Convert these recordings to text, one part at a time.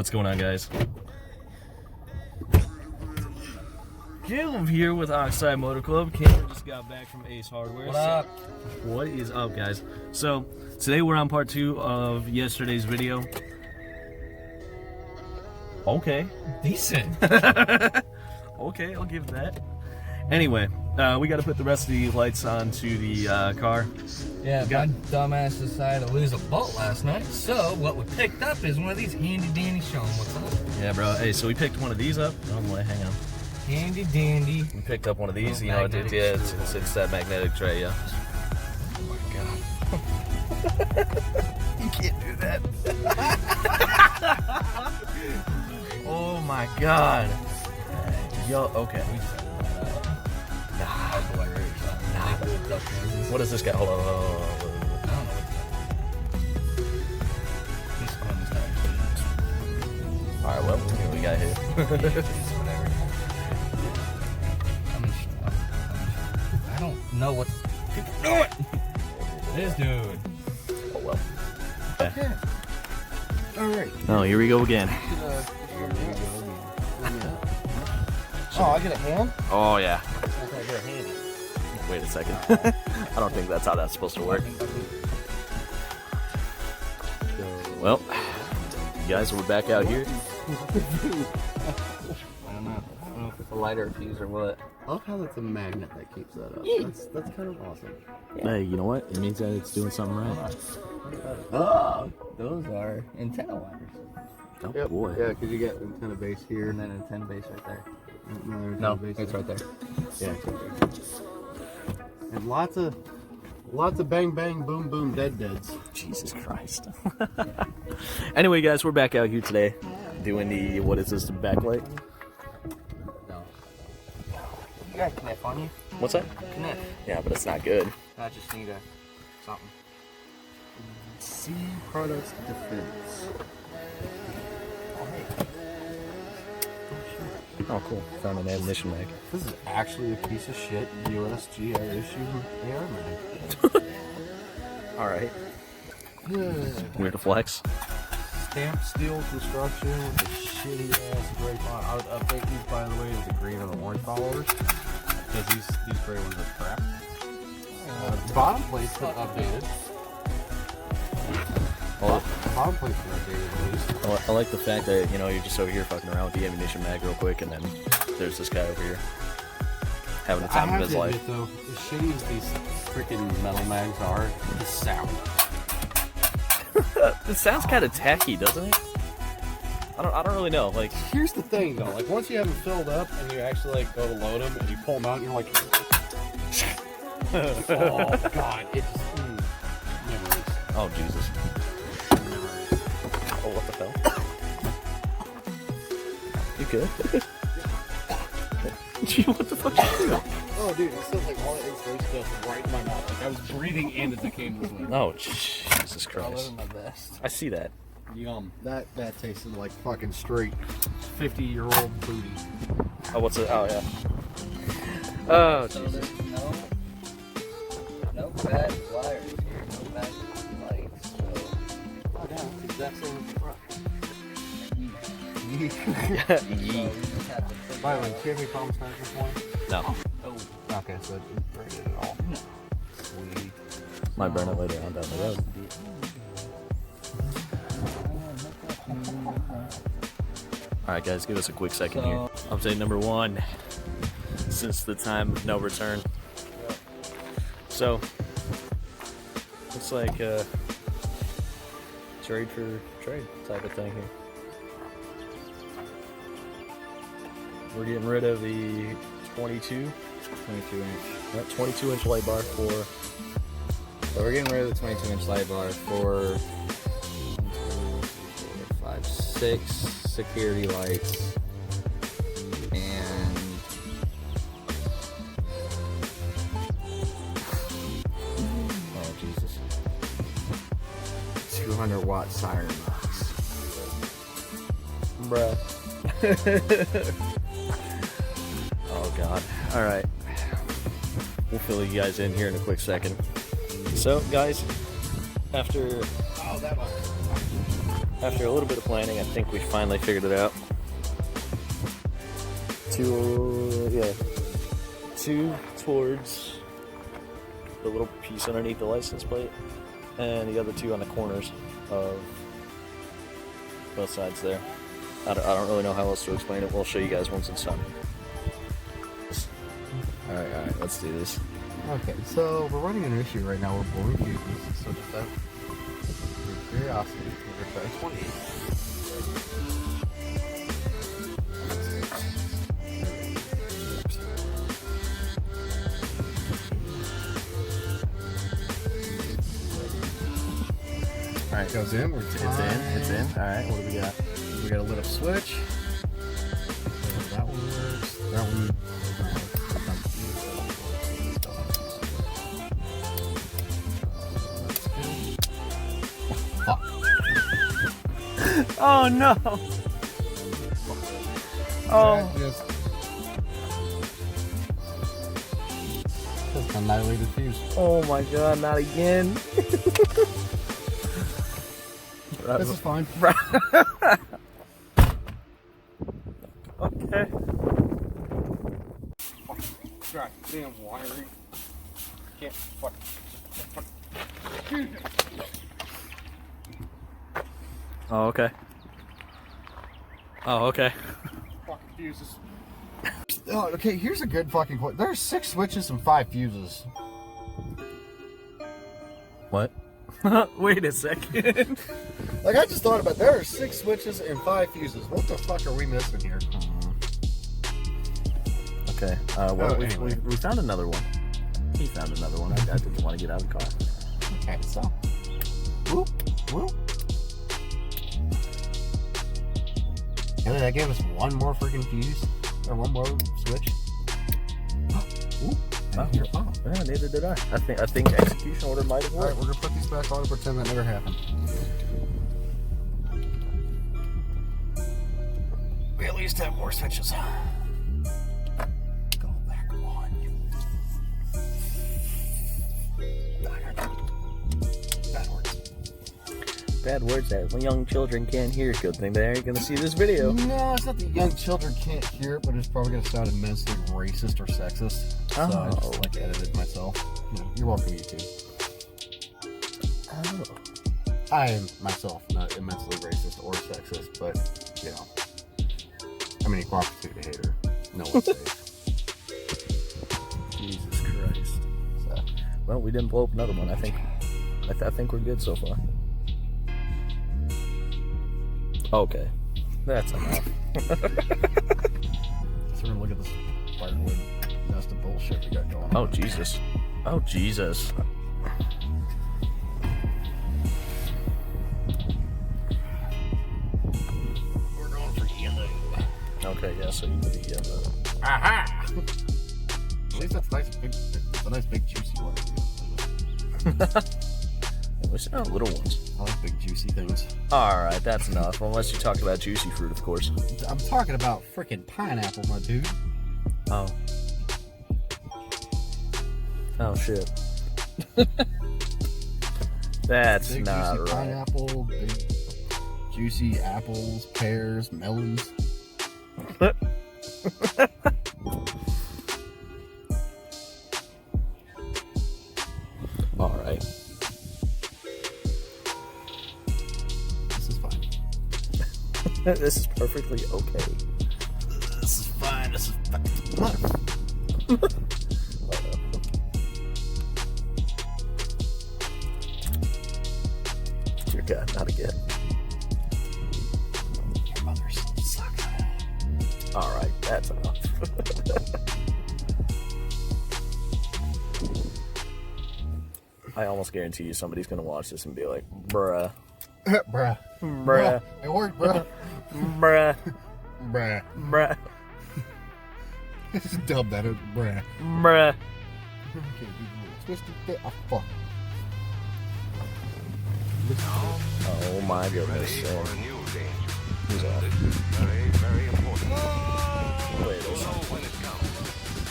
What's going on, guys? Caleb here with Oxide Motor Club. Caleb just got back from Ace Hardware. What up? What is up, guys? So today we're on part 2 of yesterday's video. Okay. Decent. Okay, I'll give that. Anyway, we got to put the rest of the lights onto the car. Yeah, my dumbass decided to lose a bolt last night. So what we picked up is one of these handy dandy. Show 'em what's up. Yeah, bro. Hey, so we picked one of these up. Oh, wait, hang on. Handy dandy. We picked up one of these. You know, it's that magnetic tray. Yeah. Oh my god. You can't do that. Oh my god. Yo, okay. Nah. What is this guy? Hold on. Alright, well, here we got here. I don't know what people doing. This dude. Oh well. Okay. Alright. Oh, here we go again. Oh, I get a hand? Oh, yeah. Okay, I get a hand. Wait a second. I don't think that's how that's supposed to work. Well, you guys, we're back out here. I don't know if it's a lighter fuse or what. I love how that's a magnet that keeps that up. That's kind of awesome. Hey, you know what? It means that it's doing something right. Oh, those are antenna wires. Oh, Yep. boy. Yeah, because you get antenna base here. And then antenna base right there. No, No, it's right there. Yeah, it's right there. And lots of bang bang boom boom deads. Jesus Christ. Anyway, guys, we're back out here today doing the, what is this, the backlight? No. You got a kniff on you? What's that? Kniff. Yeah, but it's not good. I just need a something. C Products Defense. Oh, cool. Found an ammunition mag. This is actually a piece of shit USG air issue AR mag. Alright. Weird to flex. Stamped steel construction with a shitty ass gray font. I would update these, by the way, to the green and the orange followers, because these gray ones are crap. Bottom plates been updated. Bottom plates been updated at least. I like the fact that, you know, you're just over here fucking around with the ammunition mag real quick, and then there's this guy over here having the time of his life. Though, as shitty as these freaking metal mags are, the sound. It sounds kind of tacky, doesn't it? I don't really know. Like, Here's the thing though, like once you have them filled up and you actually like go to load them and you pull them out and you're like, oh god, it just memories. oh Jesus. Oh, what the hell? You good? Gee, what the fuck you doing? Oh dude, it sounds like all that X-ray stuff right in my mouth. Like I was breathing in as it came this way. Oh, Jesus I Christ. live my best. I see that. Yum. That tasted like fucking straight 50-year-old booty. Oh, what's it? Oh, yeah. Oh, So Jesus. there's no bad wires here, no bad lights. So Oh damn, that's exact same as the front. Yee. we just have to figure By the way, out. do you have any problems turning this morning? No. Oh, Okay, so it didn't burn it at all. no. Sweet. Might burn it later on down the road. Alright, guys, give us a quick second here. Update number 1. Since the time of no return. So, looks like trade for trade type of thing here. We're getting rid of the 22 inch light bar for. So we're getting rid of the 22-inch light bar for 5, 6 security lights and oh Jesus, 200-watt siren box. Bruh. Oh God. Alright. We'll fill you guys in here in a quick second. So, guys, after after a little bit of planning, I think we finally figured it out. Two towards the little piece underneath the license plate, and the other two on the corners of both sides there. I don't really know how else to explain it. We'll show you guys once it's done. Alright, let's do this. Okay, so we're running an issue right now. We're blowing fuses, so just out of curiosity, we're going to try 28. Alright, goes in. It's in. Alright, what do we got? We got a lit up switch. So that one works. That one. Fuck. Oh no! Oh. Just annihilated fuse. Oh my god, not again. This is fine. Okay. God damn wiring. Can't fuck. Oh, okay. Oh, okay. Fucking fuses. Oh, okay, here's a good fucking point. There's 6 switches and 5 fuses. What? Wait a second. Like, I just thought about it. There are 6 switches and 5 fuses. What the fuck are we missing here? Okay. We found another one. He found another one. I didn't want to get out of the car. Okay, so. Whoop, whoop. And that gave us one more freaking fuse. Or one more switch. Ooh. Oh, yeah, neither did I. I think execution order might have worked. Alright, we're gonna put these back on and pretend that never happened. We at least have more switches. Go back on. Bad words. Bad words that young children can't hear. Good thing they aren't going to see this video. No, it's not that young children can't hear it, but it's probably gonna sound immensely racist or sexist. So I just like edited myself. You're welcome, YouTube. Oh. I am myself not immensely racist or sexist, but you know, I'm an equal opportunity hater. No one's safe. Jesus Christ. So, Well, we didn't blow up another one. I think we're good so far. Okay. That's enough. so we're gonna look at this firewood nest of bullshit we got going on. Oh, Jesus. Oh, Jesus. We're going for yellow. Okay, yeah, so you can be Aha! At least that's nice, big. It's a nice big juicy one. we still have little ones. I like big juicy things. Alright, that's enough. Unless you talked about juicy fruit, of course. I'm talking about freaking pineapple, my dude. Oh. Oh, shit. That's Big not juicy right. pineapple, big juicy apples, pears, melons. Alright. This is fine. This is perfectly okay. This is fine. This is fine. Dear God, not again. Your mother sucks. Alright, that's enough. I almost guarantee you somebody's gonna watch this and be like, bruh. Bruh. Bruh. It worked, bruh. Bruh. Bruh. Bruh. Just dub that. Bruh. Bruh. Okay, twisted fit. Oh, fuck. Oh my goodness. Who's that? Very, very important. Wait a second. When it comes,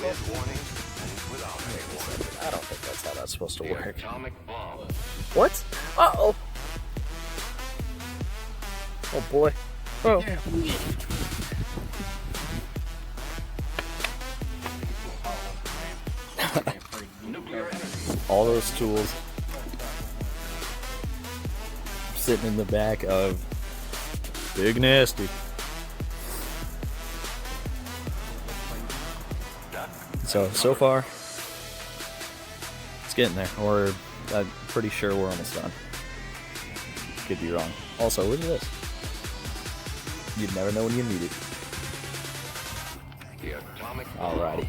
with warning and without any warning. I don't think that's how that's supposed to The work. atomic bomb. What? Uh-oh. Oh boy. Oh. All those tools sitting in the back of Big Nasty. So far, it's getting there. I'm pretty sure we're almost done. Could be wrong. Also, look at this. You'd never know when you need it. Alrighty.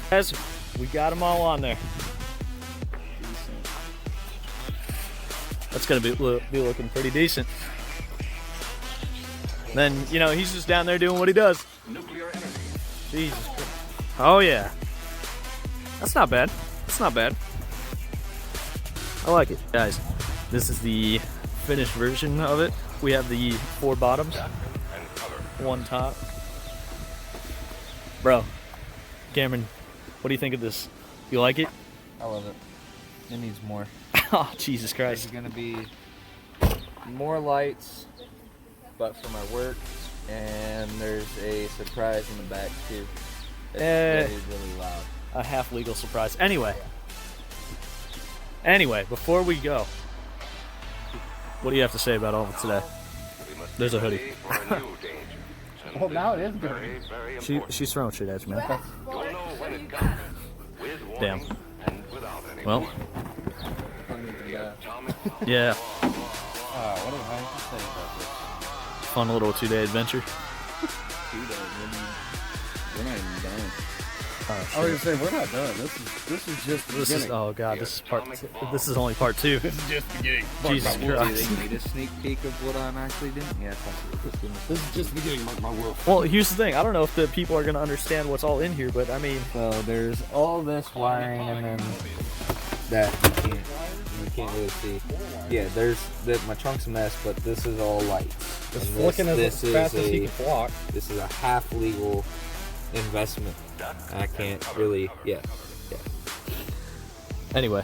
Guys, we got them all on there. That's gonna be looking pretty decent. Then, you know, he's just down there doing what he does. Jesus Christ. Oh yeah. That's not bad. That's not bad. I like it. Guys, this is the finished version of it. We have the 4 bottoms, 1 top. Bro, Cameron, what do you think of this? You like it? I love it. It needs more. Oh, Jesus Christ. There's gonna be more lights, but for my work, and there's a surprise in the back too. It's really loud. A half legal surprise. Anyway, before we go, what do you have to say about all of it today? There's a hoodie. Well, now it is good. She's throwing shit at you, man. Damn. Well, yeah. What do I have to say about this? Fun little 2-day adventure. 2 days. We're not even done. Oh, I was gonna say we're not done. This is just the beginning. Oh god, this is part. This is only part 2. This is just the beginning. Jesus Do Christ. they need a sneak peek of what I'm actually doing? Yes. This is just the beginning. Mark my word. Well, here's the thing. I don't know if the people are gonna understand what's all in here, but I mean, So there's all this wiring, and then that you can't really see. Yeah, there's my trunk's a mess, but this is all lights. It's And flicking as fast as he a- can walk. This is a half legal investment. I can't really. Yeah. anyway.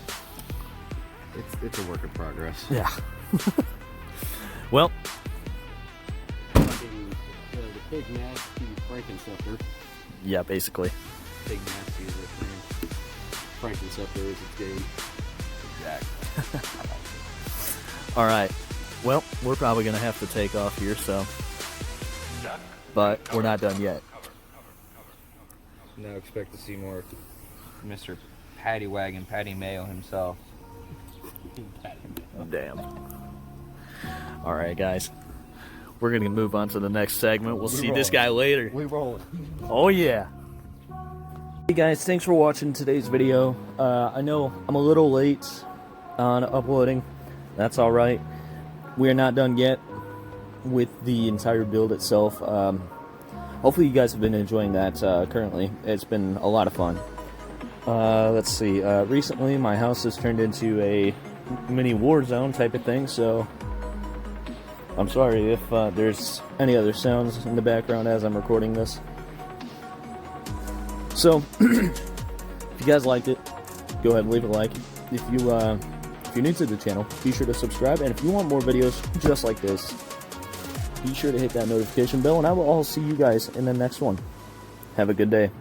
It's a work in progress. Yeah. Well, The big nasty Frankenceptor. yeah, basically. Big nasty is its name. Frankenceptor is its game. Exactly. All right. Well, we're probably gonna have to take off here, so. But we're not done yet. Now expect to see more of Mr. Patty Wagon, Patty Mayo himself. Damn. All right, guys. We're gonna move on to the next segment. We'll see this guy later. We roll it. Oh yeah. Hey guys, thanks for watching today's video. I know I'm a little late on uploading. That's all right. We are not done yet with the entire build itself. Hopefully you guys have been enjoying that currently. It's been a lot of fun. Let's see. Recently my house has turned into a mini war zone type of thing, so I'm sorry if there's any other sounds in the background as I'm recording this. So, if you guys liked it, go ahead and leave a like. If you're new to the channel, be sure to subscribe. And if you want more videos just like this, be sure to hit that notification bell. And I will all see you guys in the next one. Have a good day.